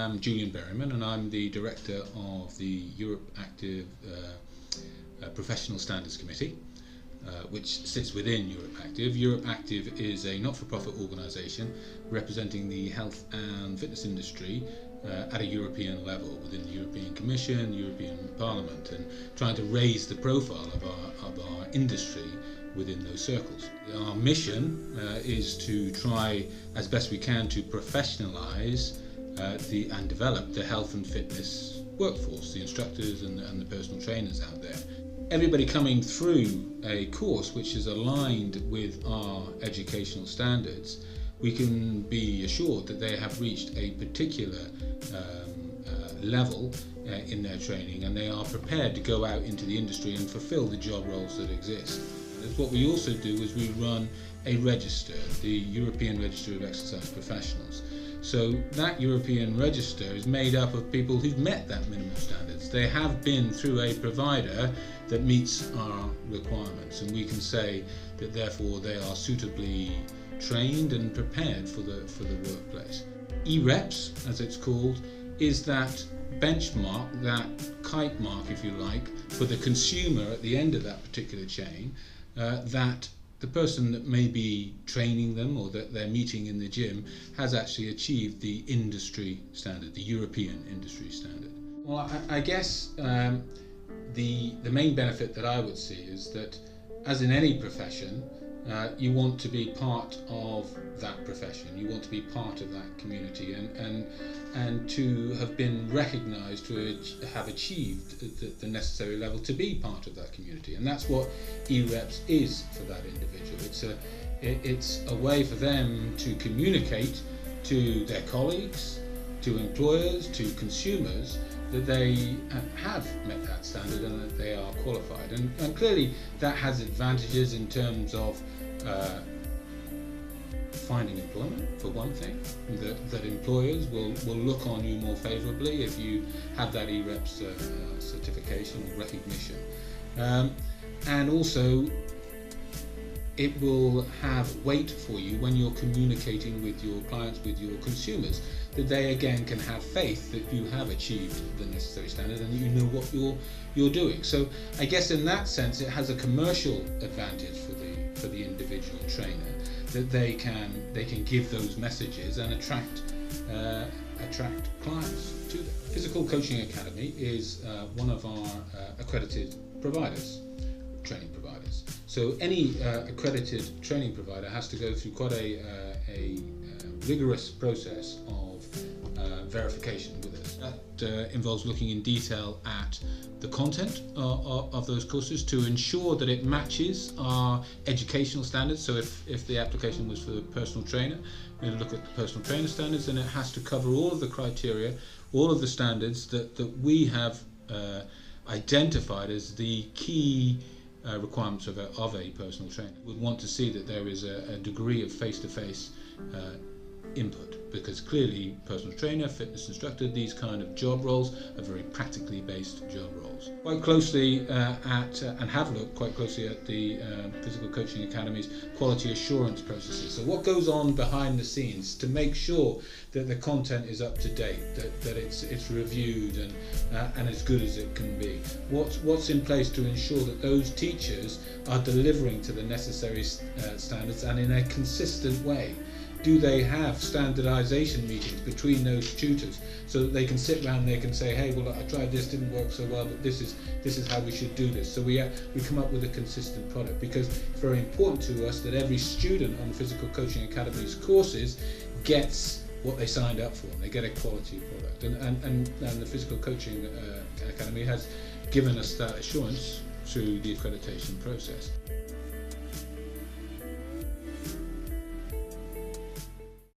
I'm Julian Berriman and I'm the director of the EuropeActive Professional Standards Committee, which sits within EuropeActive. EuropeActive is a not-for-profit organisation representing the health and fitness industry at a European level within the European Commission, European Parliament, and trying to raise the profile of our industry within those circles. Our mission is to try as best we can to professionalise and develop the health and fitness workforce, the instructors and the personal trainers out there. Everybody coming through a course which is aligned with our educational standards, we can be assured that they have reached a particular level in their training, and they are prepared to go out into the industry and fulfill the job roles that exist. What we also do is we run a register, the European Register of Exercise Professionals. So that European register is made up of people who've met that minimum standards. They have been through a provider that meets our requirements, and we can say that therefore they are suitably trained and prepared for the workplace. Ereps, as it's called, is that benchmark, that kite mark, if you like, for the consumer at the end of that particular chain, that the person that may be training them or that they're meeting in the gym has actually achieved the industry standard, the European industry standard. Well, I guess the main benefit that I would see is that, as in any profession, you want to be part of that profession, you want to be part of that community, and to have been recognised to have achieved the necessary level to be part of that community. And that's what Ereps is for that individual. It's a way for them to communicate to their colleagues, to employers, to consumers, that they have met that standard and that they are qualified. And clearly that has advantages in terms of finding employment, for one thing, that employers will look on you more favourably if you have that Ereps certification or recognition. And also it will have weight for you when you're communicating with your clients, with your consumers, that they again can have faith that you have achieved the necessary standard and that you know what you're doing. So I guess in that sense it has a commercial advantage for the individual trainer, that they can give those messages and attract clients to them. Physical Coaching Academy is one of our accredited providers, training providers. So any accredited training provider has to go through quite a rigorous process of verification with us. That involves looking in detail at the content of those courses to ensure that it matches our educational standards. So if the application was for the personal trainer, we look at the personal trainer standards, and it has to cover all of the criteria, all of the standards that we have identified as the key requirements of a personal trainer. We'd want to see that there is a degree of face-to-face input, because clearly personal trainer, fitness instructor, these kind of job roles are very practically based job roles. Quite closely and have looked quite closely at the Physical Coaching Academy's quality assurance processes. So what goes on behind the scenes to make sure that the content is up to date, that it's reviewed and as good as it can be. What's in place to ensure that those teachers are delivering to the necessary standards and in a consistent way. Do they have standardisation meetings between those tutors so that they can sit around and they can say, hey, well, I tried this, didn't work so well, but this is how we should do this. So we come up with a consistent product, because it's very important to us that every student on the Physical Coaching Academy's courses gets what they signed up for, and they get a quality product. And the Physical Coaching Academy has given us that assurance through the accreditation process.